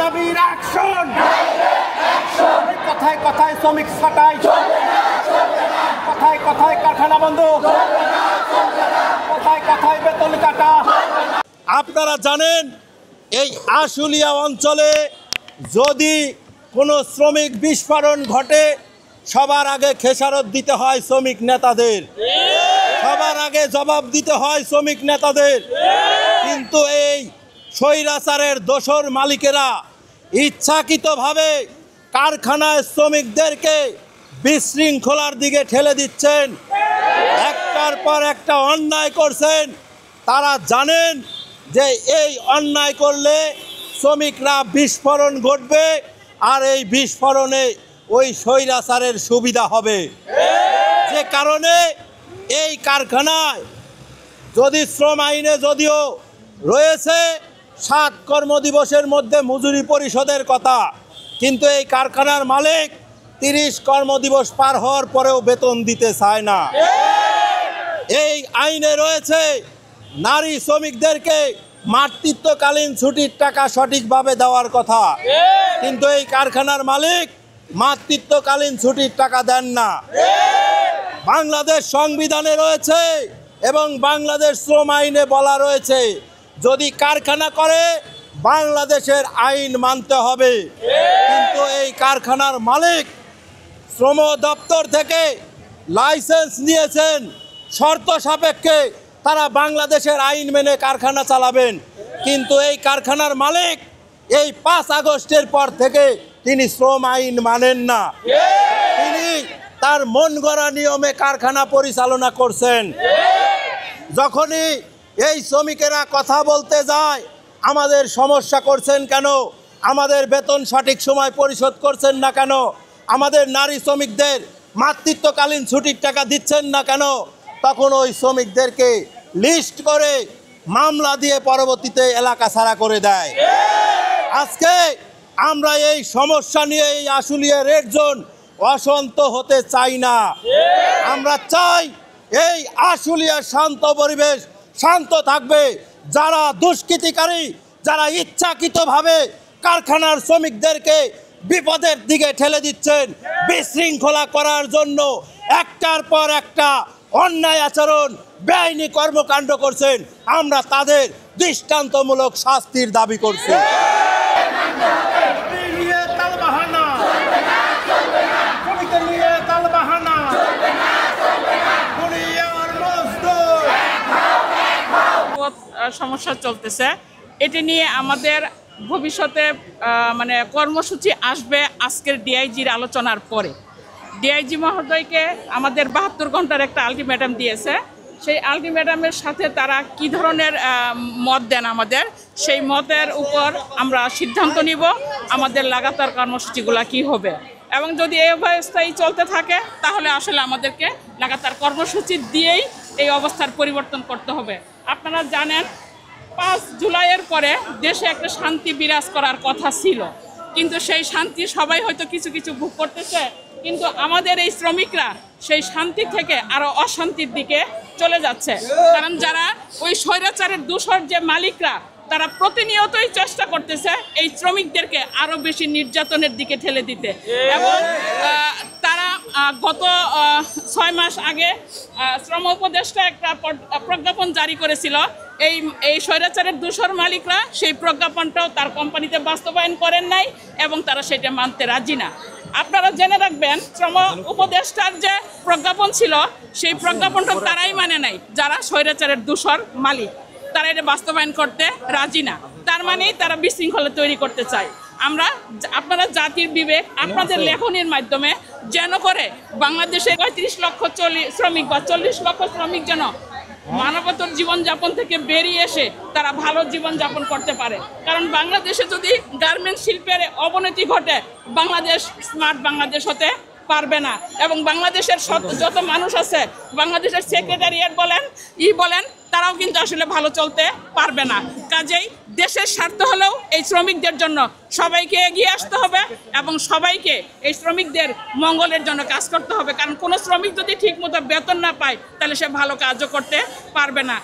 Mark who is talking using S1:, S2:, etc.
S1: দাবির অ্যাকশন, কথায় কথায় শ্রমিক ছাঁটাই, কথায় কথায় কারখানা বন্ধ, কথায় কথায় বেতন কাটা। আপনারা জানেন এই আশুলিয়া অঞ্চলে যদি কোনো শ্রমিক বিস্ফোরণ ঘটে সবার আগে খেসারত দিতে হয় শ্রমিক নেতাদের, সবার আগে জবাব দিতে হয় শ্রমিক নেতাদের। কিন্তু এই স্বৈরাচারের দোসর মালিকেরা ইচ্ছাকৃতভাবে কারখানায় শ্রমিকদেরকে বিশৃঙ্খলার দিকে ঠেলে দিচ্ছেন, একটার পর একটা অন্যায় করছেন। তারা জানেন যে এই অন্যায় করলে শ্রমিকরা বিস্ফোরণ ঘটবে আর এই বিস্ফোরণে ওই স্বৈরাচারের সুবিধা হবে। যে কারণে এই কারখানায় যদি শ্রম আইনে যদিও রয়েছে 7 কর্মদিবসের মধ্যে মজুরি পরিশোধের কথা, কিন্তু এই কারখানার মালিক 30 কর্মদিবস পার হওয়ার পরেও বেতন দিতে চায় না। এই আইনে রয়েছে নারী শ্রমিকদেরকে মাতৃত্বকালীন ছুটির টাকা সঠিকভাবে দেওয়ার কথা, কিন্তু এই কারখানার মালিক মাতৃত্বকালীন ছুটির টাকা দেন না। বাংলাদেশ সংবিধানে রয়েছে এবং বাংলাদেশ শ্রম আইনে বলা রয়েছে যদি কারখানা করে বাংলাদেশের আইন মানতে হবে। কিন্তু এই কারখানার মালিক শ্রম দপ্তর থেকে লাইসেন্স নিয়েছেন, শর্ত সাপেক্ষে তারা বাংলাদেশের আইন মেনে কারখানা চালাবেন, কিন্তু এই কারখানার মালিক এই 5 আগস্টের পর থেকে তিনি শ্রম আইন মানেন না। তিনি তার মন গড়া নিয়মে কারখানা পরিচালনা করছেন। যখনই এই শ্রমিকেরা কথা বলতে যায় আমাদের সমস্যা করছেন কেন, আমাদের বেতন সঠিক সময় পরিশোধ করছেন না কেন, আমাদের নারী শ্রমিকদের মাতৃত্বকালীন ছুটির টাকা দিচ্ছেন না কেন, তখন ওই শ্রমিকদেরকে লিস্ট করে মামলা দিয়ে পরবর্তীতে এলাকা ছাড়া করে দেয়। আজকে আমরা এই সমস্যা নিয়ে এই আশুলিয়া রেড জোন অশান্ত হতে চাই না। আমরা চাই এই আশুলিয়ার শান্ত পরিবেশ শান্ত থাকবে। যারা দুষ্কৃতিকারী, যারা ইচ্ছাকৃতভাবে কারখানার শ্রমিকদেরকে বিপদের দিকে ঠেলে দিচ্ছেন, বিশৃঙ্খলা করার জন্য একটার পর একটা অন্যায় আচরণ, বেআইনি কর্মকাণ্ড করছেন, আমরা তাদের দৃষ্টান্তমূলক শাস্তির দাবি করছি।
S2: সমস্যা চলতেছে, এটি নিয়ে আমাদের ভবিষ্যতে মানে কর্মসূচি আসবে আজকের ডিআইজির আলোচনার পরে। ডিআইজি মহোদয়কে আমাদের 72 ঘন্টার একটা আলটিমেটাম দিয়েছে। সেই আলটিমেটামের সাথে তারা কি ধরনের মত দেন আমাদের, সেই মতের উপর আমরা সিদ্ধান্ত নিব আমাদের লাগাতার কর্মসূচিগুলো কি হবে। এবং যদি এই অবস্থায় চলতে থাকে তাহলে আসলে আমাদেরকে লাগাতার কর্মসূচি দিয়েই এই অবস্থার পরিবর্তন করতে হবে। আপনারা জানেন 5 জুলাইয়ের পরে দেশে একটা শান্তি বিরাজ করার কথা ছিল, কিন্তু সেই শান্তি সবাই হয়তো কিছু কিছু ভোগ করতেছে, কিন্তু আমাদের এই শ্রমিকরা সেই শান্তি থেকে আরও অশান্তির দিকে চলে যাচ্ছে। কারণ যারা ওই স্বৈরাচারের দোসর যে মালিকরা তারা প্রতিনিয়তই চেষ্টা করতেছে এই শ্রমিকদেরকে আরও বেশি নির্যাতনের দিকে ঠেলে দিতে। এবং তারা গত 6 মাস আগে শ্রম উপদেষ্টা একটা প্রজ্ঞাপন জারি করেছিল। এই স্বৈরাচারের দোসর মালিকরা সেই প্রজ্ঞাপনটাও তার কোম্পানিতে বাস্তবায়ন করেন নাই এবং তারা সেটা মানতে রাজি না। আপনারা জেনে রাখবেন শ্রম উপদেষ্টার যে প্রজ্ঞাপন ছিল সেই প্রজ্ঞাপনটা তারাই মানে নাই, যারা স্বৈরাচারের দোসর মালিক তারা এটা বাস্তবায়ন করতে রাজি না। তার মানেই তারা বিশৃঙ্খলা তৈরি করতে চায়। আপনারা জাতির বিবেক আপনাদের লেখনের মাধ্যমে যেন করে বাংলাদেশে 35 লক্ষ শ্রমিক বা 40 লক্ষ শ্রমিক যেন মানবতার জীবনযাপন থেকে বেরিয়ে এসে তারা ভালো জীবনযাপন করতে পারে। কারণ বাংলাদেশে যদি গার্মেন্টস শিল্পের অবনতি ঘটে বাংলাদেশ স্মার্ট বাংলাদেশ হতে পারবে না। এবং বাংলাদেশের যত মানুষ আছে, বাংলাদেশের সেক্রেটারিয়েট বলেন তারাও কিন্তু আসলে ভালো চলতে পারবে না। কাজেই দেশের স্বার্থ হলেও এই শ্রমিকদের জন্য সবাইকে এগিয়ে আসতে হবে এবং সবাইকে এই শ্রমিকদের মঙ্গলের জন্য কাজ করতে হবে। কারণ কোনো শ্রমিক যদি ঠিকমতো বেতন না পায় তাহলে সে ভালো কাজও করতে পারবে না।